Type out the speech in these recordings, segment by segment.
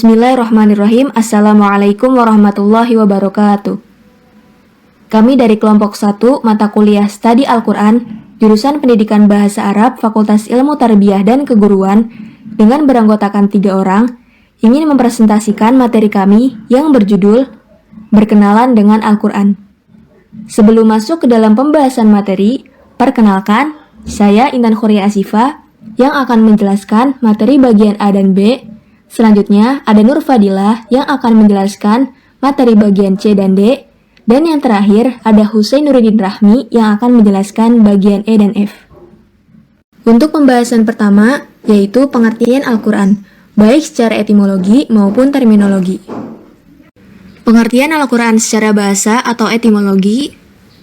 Bismillahirrahmanirrahim. Assalamualaikum warahmatullahi wabarakatuh. Kami dari kelompok 1 mata kuliah Studi Al-Quran, jurusan Pendidikan Bahasa Arab, Fakultas Ilmu Tarbiyah dan Keguruan, dengan beranggotakan 3 orang, ingin mempresentasikan materi kami yang berjudul Berkenalan dengan Al-Quran. Sebelum masuk ke dalam pembahasan materi, perkenalkan, saya Intan Khoria Asifa yang akan menjelaskan materi bagian A dan B. Selanjutnya, ada Nur Fadilah yang akan menjelaskan materi bagian C dan D. Dan yang terakhir, ada Husein Nuruddin Rahmi yang akan menjelaskan bagian E dan F. Untuk pembahasan pertama, yaitu pengertian Al-Quran, baik secara etimologi maupun terminologi. Pengertian Al-Quran secara bahasa atau etimologi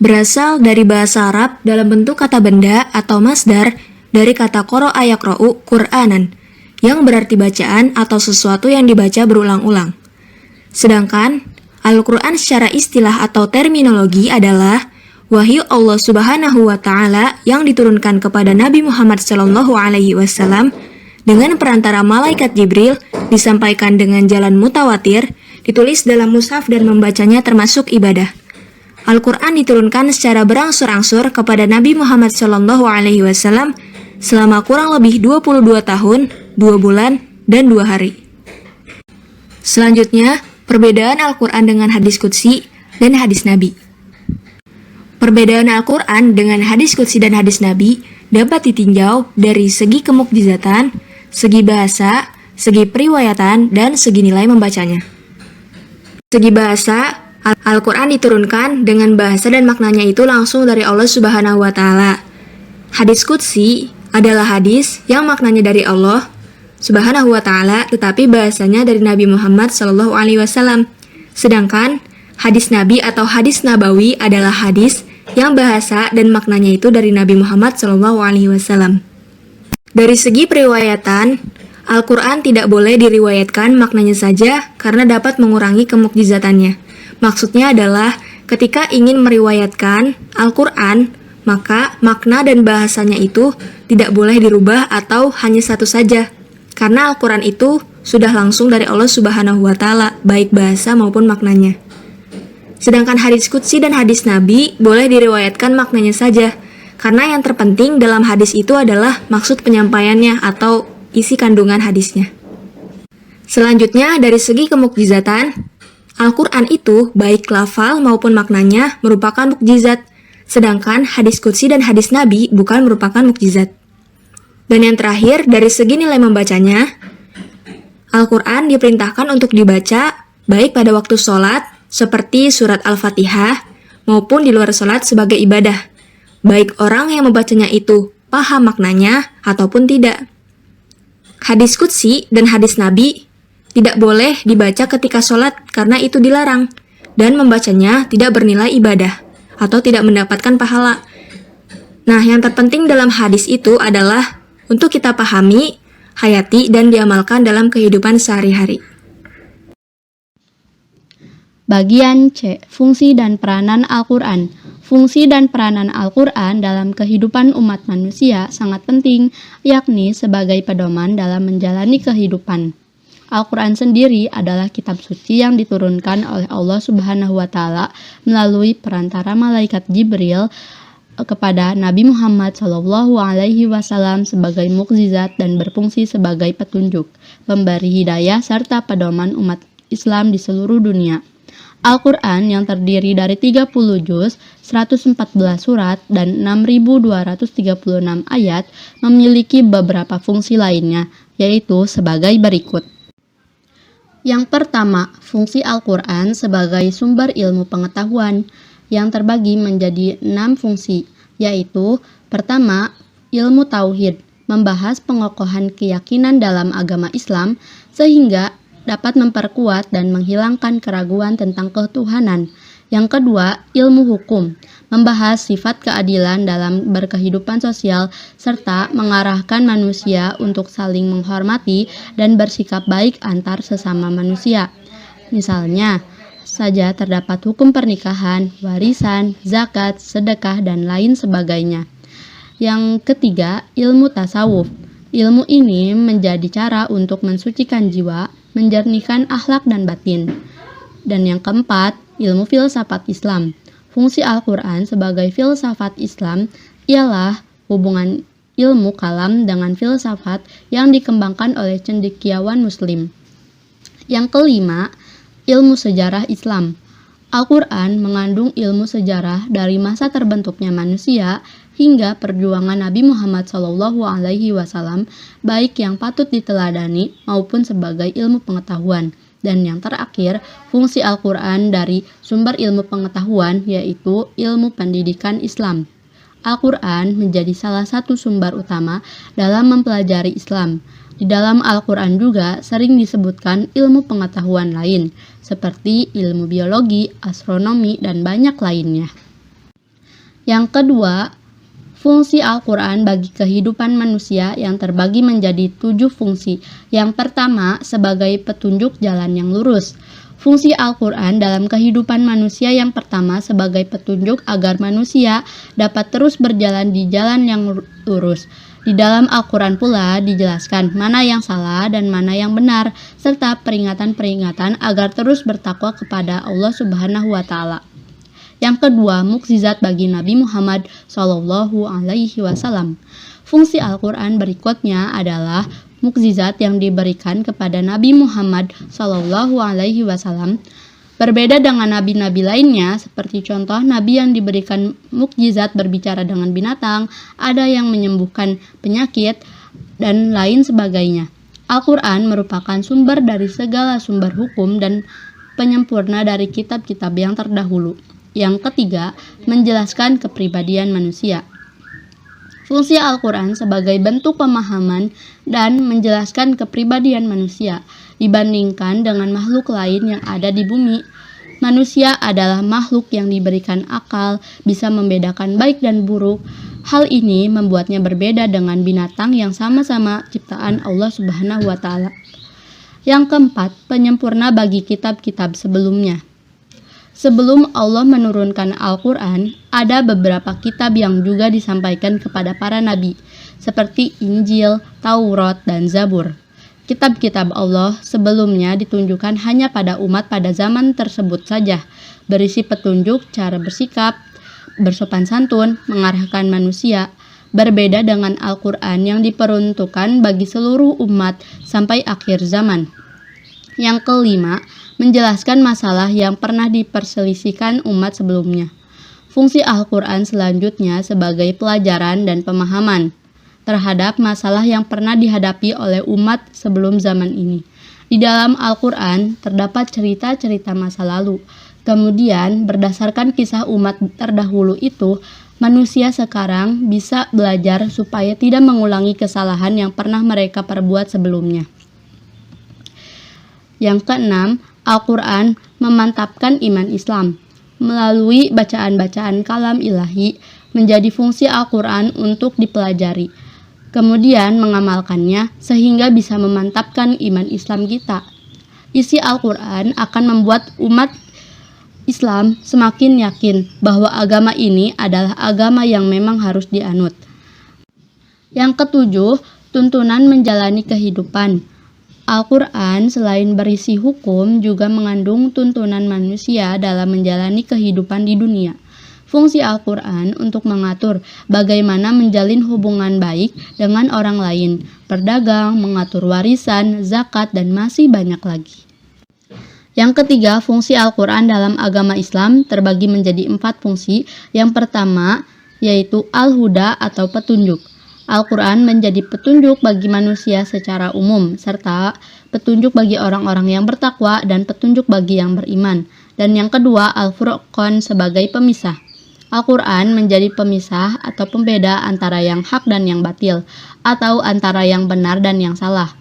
berasal dari bahasa Arab dalam bentuk kata benda atau masdar dari kata qara'a yaqra'u Qur'anan, yang berarti bacaan atau sesuatu yang dibaca berulang-ulang. Sedangkan Al-Quran secara istilah atau terminologi adalah wahyu Allah Subhanahu wa Ta'ala yang diturunkan kepada Nabi Muhammad SAW dengan perantara malaikat Jibril, disampaikan dengan jalan mutawatir, ditulis dalam mushaf dan membacanya termasuk ibadah. Al-Quran diturunkan secara berangsur-angsur kepada Nabi Muhammad SAW selama kurang lebih 22 tahun, 2 bulan, dan 2 hari. Selanjutnya, perbedaan Al-Quran dengan hadis qudsi dan hadis Nabi. Perbedaan Al-Quran dengan hadis qudsi dan hadis Nabi dapat ditinjau dari segi kemukjizatan, segi bahasa, segi periwayatan, dan segi nilai membacanya. Segi bahasa, Al-Quran diturunkan dengan bahasa dan maknanya itu langsung dari Allah Subhanahu wa Ta'ala. Hadis qudsi adalah hadis yang maknanya dari Allah Subhanahu wa Ta'ala, tetapi bahasanya dari Nabi Muhammad SAW. Sedangkan hadis Nabi atau hadis Nabawi adalah hadis yang bahasa dan maknanya itu dari Nabi Muhammad SAW. Dari segi periwayatan, Al-Quran tidak boleh diriwayatkan maknanya saja karena dapat mengurangi kemukjizatannya. Maksudnya adalah ketika ingin meriwayatkan Al-Quran, maka makna dan bahasanya itu tidak boleh dirubah atau hanya satu saja. Karena Al-Quran itu sudah langsung dari Allah Subhanahu wa Ta'ala, baik bahasa maupun maknanya. Sedangkan hadis qudsi dan hadis Nabi boleh diriwayatkan maknanya saja, karena yang terpenting dalam hadis itu adalah maksud penyampaiannya atau isi kandungan hadisnya. Selanjutnya, dari segi kemukjizatan, Al-Quran itu baik lafal maupun maknanya merupakan mukjizat, sedangkan hadis qudsi dan hadis Nabi bukan merupakan mukjizat. Dan yang terakhir, dari segi nilai membacanya, Al-Quran diperintahkan untuk dibaca baik pada waktu sholat, seperti surat Al-Fatihah, maupun di luar sholat sebagai ibadah, baik orang yang membacanya itu paham maknanya ataupun tidak. Hadis qudsi dan hadis Nabi tidak boleh dibaca ketika sholat karena itu dilarang, dan membacanya tidak bernilai ibadah atau tidak mendapatkan pahala. Nah, yang terpenting dalam hadis itu adalah untuk kita pahami, hayati, dan diamalkan dalam kehidupan sehari-hari. Bagian C. Fungsi dan peranan Al-Quran. Fungsi dan peranan Al-Quran dalam kehidupan umat manusia sangat penting, yakni sebagai pedoman dalam menjalani kehidupan. Al-Quran sendiri adalah kitab suci yang diturunkan oleh Allah Subhanahu wa Ta'ala melalui perantara malaikat Jibril kepada Nabi Muhammad SAW sebagai mukjizat dan berfungsi sebagai petunjuk, pemberi hidayah serta pedoman umat Islam di seluruh dunia. Al-Quran yang terdiri dari 30 juz, 114 surat, dan 6.236 ayat memiliki beberapa fungsi lainnya, yaitu sebagai berikut. Yang pertama, fungsi Al-Quran sebagai sumber ilmu pengetahuan yang terbagi menjadi 6 fungsi, yaitu pertama, ilmu tauhid, membahas pengokohan keyakinan dalam agama Islam sehingga dapat memperkuat dan menghilangkan keraguan tentang ketuhanan. Yang kedua, ilmu hukum, membahas sifat keadilan dalam berkehidupan sosial serta mengarahkan manusia untuk saling menghormati dan bersikap baik antar sesama manusia. Misalnya saja terdapat hukum pernikahan, warisan, zakat, sedekah, dan lain sebagainya. Yang ketiga, ilmu tasawuf, Ilmu ini menjadi cara untuk mensucikan jiwa, menjernihkan akhlak dan batin. Dan yang keempat, ilmu filsafat Islam. Fungsi Al-Quran sebagai filsafat Islam ialah hubungan ilmu kalam dengan filsafat yang dikembangkan oleh cendekiawan Muslim. Yang kelima, ilmu sejarah Islam. Al-Quran mengandung ilmu sejarah dari masa terbentuknya manusia hingga perjuangan Nabi Muhammad SAW, baik yang patut diteladani maupun sebagai ilmu pengetahuan. Dan yang terakhir, fungsi Al-Quran dari sumber ilmu pengetahuan yaitu ilmu pendidikan Islam. Al-Quran menjadi salah satu sumber utama dalam mempelajari Islam. Di dalam Al-Quran juga sering disebutkan ilmu pengetahuan lain, seperti ilmu biologi, astronomi, dan banyak lainnya. Yang kedua, fungsi Al-Quran bagi kehidupan manusia yang terbagi menjadi 7 fungsi. Yang pertama, sebagai petunjuk jalan yang lurus. Fungsi Al-Quran dalam kehidupan manusia yang pertama sebagai petunjuk agar manusia dapat terus berjalan di jalan yang lurus. Di dalam Al-Quran pula dijelaskan mana yang salah dan mana yang benar, serta peringatan-peringatan agar terus bertakwa kepada Allah Subhanahu wa Ta'ala. Yang kedua, mukjizat bagi Nabi Muhammad SAW. Fungsi Al-Quran berikutnya adalah mukjizat yang diberikan kepada Nabi Muhammad SAW. Berbeda dengan nabi-nabi lainnya, seperti contoh nabi yang diberikan mukjizat berbicara dengan binatang, ada yang menyembuhkan penyakit, dan lain sebagainya. Al-Quran merupakan sumber dari segala sumber hukum dan penyempurna dari kitab-kitab yang terdahulu. Yang ketiga, menjelaskan kepribadian manusia. Fungsi Al-Quran sebagai bentuk pemahaman dan menjelaskan kepribadian manusia dibandingkan dengan makhluk lain yang ada di bumi. Manusia adalah makhluk yang diberikan akal, bisa membedakan baik dan buruk. Hal ini membuatnya berbeda dengan binatang yang sama-sama ciptaan Allah Subhanahu wa Ta'ala. Yang keempat, penyempurna bagi kitab-kitab sebelumnya. Sebelum Allah menurunkan Al-Quran, ada beberapa kitab yang juga disampaikan kepada para nabi, seperti Injil, Taurat, dan Zabur. Kitab-kitab Allah sebelumnya ditunjukkan hanya pada umat pada zaman tersebut saja, berisi petunjuk cara bersikap, bersopan santun, mengarahkan manusia, berbeda dengan Al-Quran yang diperuntukkan bagi seluruh umat sampai akhir zaman. Yang kelima, menjelaskan masalah yang pernah diperselisihkan umat sebelumnya. Fungsi Al-Quran selanjutnya sebagai pelajaran dan pemahaman terhadap masalah yang pernah dihadapi oleh umat sebelum zaman ini. Di dalam Al-Quran terdapat cerita-cerita masa lalu. Kemudian, berdasarkan kisah umat terdahulu itu, manusia sekarang bisa belajar supaya tidak mengulangi kesalahan yang pernah mereka perbuat sebelumnya. Yang keenam, Al-Quran memantapkan iman Islam. Melalui bacaan-bacaan kalam ilahi, menjadi fungsi Al-Quran untuk dipelajari. Kemudian mengamalkannya sehingga bisa memantapkan iman Islam kita. Isi Al-Quran akan membuat umat Islam semakin yakin bahwa agama ini adalah agama yang memang harus dianut. Yang ketujuh, tuntunan menjalani kehidupan. Al-Quran selain berisi hukum juga mengandung tuntunan manusia dalam menjalani kehidupan di dunia. Fungsi Al-Quran untuk mengatur bagaimana menjalin hubungan baik dengan orang lain, berdagang, mengatur warisan, zakat, dan masih banyak lagi. Yang ketiga, fungsi Al-Quran dalam agama Islam terbagi menjadi 4 fungsi. Yang pertama yaitu Al-Huda atau petunjuk. Al-Quran menjadi petunjuk bagi manusia secara umum, serta petunjuk bagi orang-orang yang bertakwa dan petunjuk bagi yang beriman. Dan yang kedua, Al-Furqan sebagai pemisah. Al-Quran menjadi pemisah atau pembeda antara yang hak dan yang batil, atau antara yang benar dan yang salah.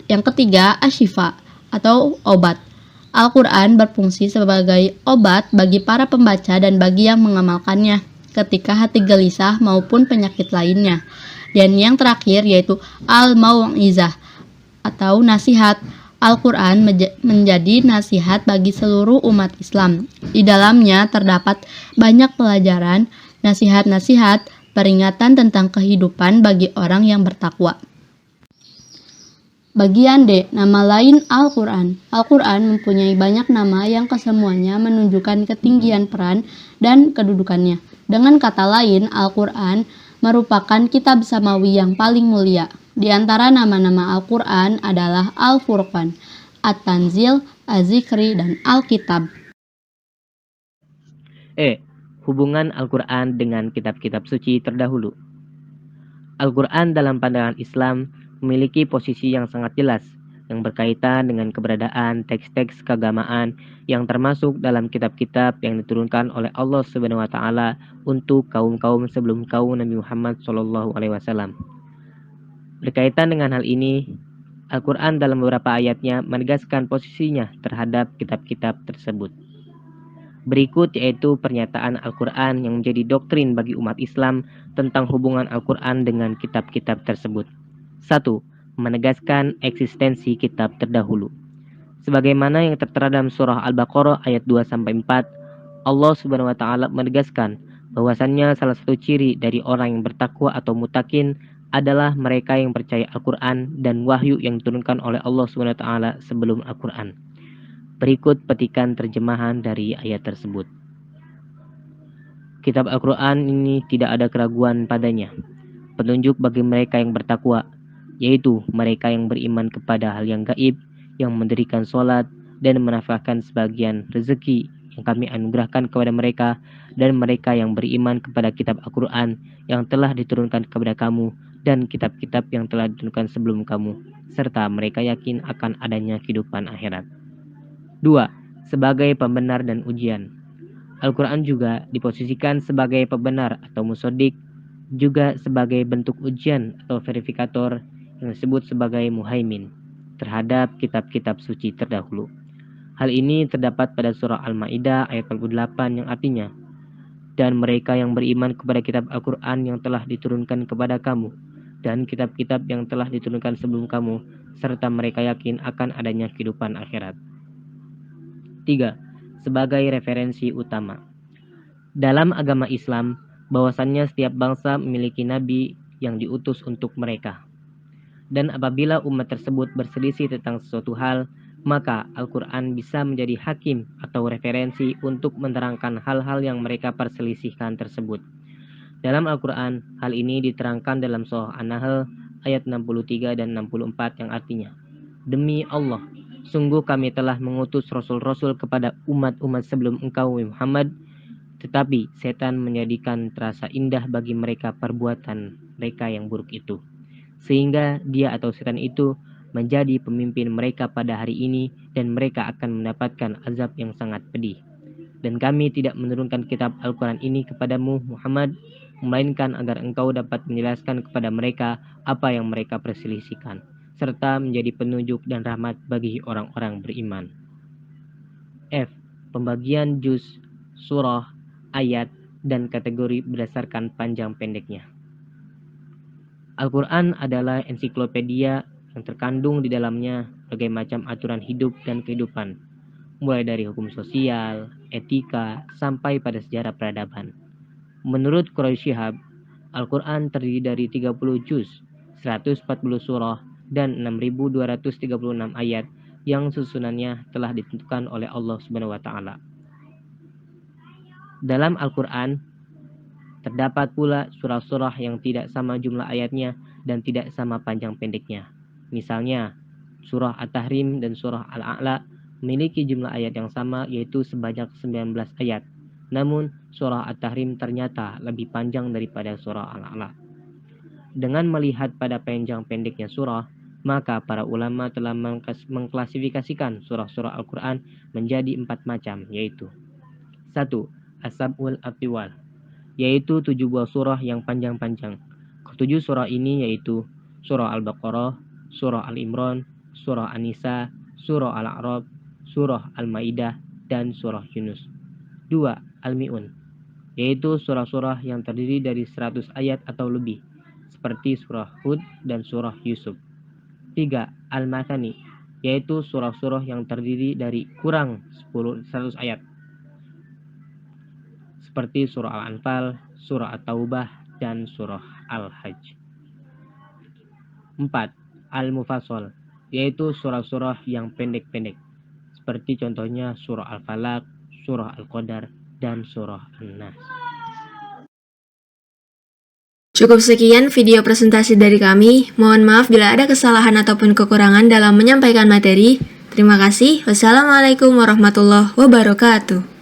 Yang ketiga, Asy-Syifa atau obat. Al-Quran berfungsi sebagai obat bagi para pembaca dan bagi yang mengamalkannya ketika hati gelisah maupun penyakit lainnya. Dan yang terakhir yaitu Al-Mau'izah atau nasihat. Al-Quran menjadi nasihat bagi seluruh umat Islam. Di dalamnya terdapat banyak pelajaran, nasihat-nasihat, peringatan tentang kehidupan bagi orang yang bertakwa. Bagian D. Nama lain Al-Quran. Al-Quran mempunyai banyak nama yang kesemuanya menunjukkan ketinggian peran dan kedudukannya. Dengan kata lain, Al-Quran merupakan kitab samawi yang paling mulia. Di antara nama-nama Al-Quran adalah Al-Furqan, At-Tanzil, Az-Zikri, dan Al-Kitab. E. Hubungan Al-Quran dengan kitab-kitab suci terdahulu. Al-Quran dalam pandangan Islam memiliki posisi yang sangat jelas yang berkaitan dengan keberadaan teks-teks keagamaan yang termasuk dalam kitab-kitab yang diturunkan oleh Allah Subhanahu wa taala untuk kaum-kaum sebelum kaum Nabi Muhammad SAW. Berkaitan dengan hal ini, Al-Quran dalam beberapa ayatnya menegaskan posisinya terhadap kitab-kitab tersebut. Berikut yaitu pernyataan Al-Quran yang menjadi doktrin bagi umat Islam tentang hubungan Al-Quran dengan kitab-kitab tersebut. 1. Menegaskan eksistensi kitab terdahulu. Sebagaimana yang tertera dalam surah Al-Baqarah ayat 2-4, Allah Subhanahu wa taala menegaskan bahwasannya salah satu ciri dari orang yang bertakwa atau mutakin adalah mereka yang percaya Al-Quran dan wahyu yang diturunkan oleh Allah Subhanahu wa taala sebelum Al-Quran. Berikut petikan terjemahan dari ayat tersebut. Kitab Al-Quran ini tidak ada keraguan padanya. Petunjuk bagi mereka yang bertakwa, yaitu mereka yang beriman kepada hal yang gaib, yang mendirikan sholat, dan menafkahkan sebagian rezeki yang kami anugerahkan kepada mereka, dan mereka yang beriman kepada kitab Al-Quran yang telah diturunkan kepada kamu, dan kitab-kitab yang telah diturunkan sebelum kamu, serta mereka yakin akan adanya kehidupan akhirat. 2. Sebagai pembenar dan ujian. Al-Quran juga diposisikan sebagai pembenar atau musodik, juga sebagai bentuk ujian atau verifikator yang disebut sebagai muhaimin terhadap kitab-kitab suci terdahulu. Hal ini terdapat pada surah Al-Ma'idah ayat 48 yang artinya, dan mereka yang beriman kepada kitab Al-Quran yang telah diturunkan kepada kamu, dan kitab-kitab yang telah diturunkan sebelum kamu, serta mereka yakin akan adanya kehidupan akhirat. 3. Sebagai referensi utama. Dalam agama Islam, bahwasannya setiap bangsa memiliki nabi yang diutus untuk mereka. Dan apabila umat tersebut berselisih tentang sesuatu hal, maka Al-Quran bisa menjadi hakim atau referensi untuk menerangkan hal-hal yang mereka perselisihkan tersebut. Dalam Al-Quran, hal ini diterangkan dalam surah An-Nahl ayat 63 dan 64 yang artinya, demi Allah, sungguh kami telah mengutus rasul-rasul kepada umat-umat sebelum engkau Muhammad, tetapi setan menjadikan terasa indah bagi mereka perbuatan mereka yang buruk itu, sehingga dia atau setan itu menjadi pemimpin mereka pada hari ini, dan mereka akan mendapatkan azab yang sangat pedih. Dan kami tidak menurunkan kitab Al-Quran ini kepadamu Muhammad, melainkan agar engkau dapat menjelaskan kepada mereka apa yang mereka perselisihkan, serta menjadi penunjuk dan rahmat bagi orang-orang beriman. F. Pembagian juz, surah, ayat, dan kategori berdasarkan panjang pendeknya. Al-Quran adalah ensiklopedia yang terkandung di dalamnya berbagai macam aturan hidup dan kehidupan, mulai dari hukum sosial, etika, sampai pada sejarah peradaban. Menurut Quraish Shihab, Al-Quran terdiri dari 30 juz, 140 surah, dan 6.236 ayat yang susunannya telah ditentukan oleh Allah Subhanahu wa taala. Dalam Al-Quran terdapat pula surah-surah yang tidak sama jumlah ayatnya dan tidak sama panjang pendeknya. Misalnya, surah At-Tahrim dan surah Al-A'la memiliki jumlah ayat yang sama, yaitu sebanyak 19 ayat. Namun, surah At-Tahrim ternyata lebih panjang daripada surah Al-A'la. Dengan melihat pada panjang pendeknya surah, maka para ulama telah mengklasifikasikan surah-surah Al-Quran menjadi 4 macam, yaitu 1. As-Sab'ul Atiwal, yaitu 7 buah surah yang panjang-panjang. Ketujuh surah ini yaitu surah Al-Baqarah, surah Al-Imran, surah An-Nisa, surah Al-A'raf, surah Al-Ma'idah, dan surah Yunus. 2. Al-Mi'un, yaitu surah-surah yang terdiri dari 100 ayat atau lebih, seperti surah Hud dan surah Yusuf. 3. Al-Mathani, yaitu surah-surah yang terdiri dari kurang 100 ayat, seperti surah Al-Anfal, surah At-Taubah, dan surah Al-Hajj. 4. Al-Mufassal, yaitu surah-surah yang pendek-pendek, seperti contohnya surah Al-Falaq, surah Al-Qadar, dan surah An-Nas. Cukup sekian video presentasi dari kami. Mohon maaf bila ada kesalahan ataupun kekurangan dalam menyampaikan materi. Terima kasih. Wassalamualaikum warahmatullahi wabarakatuh.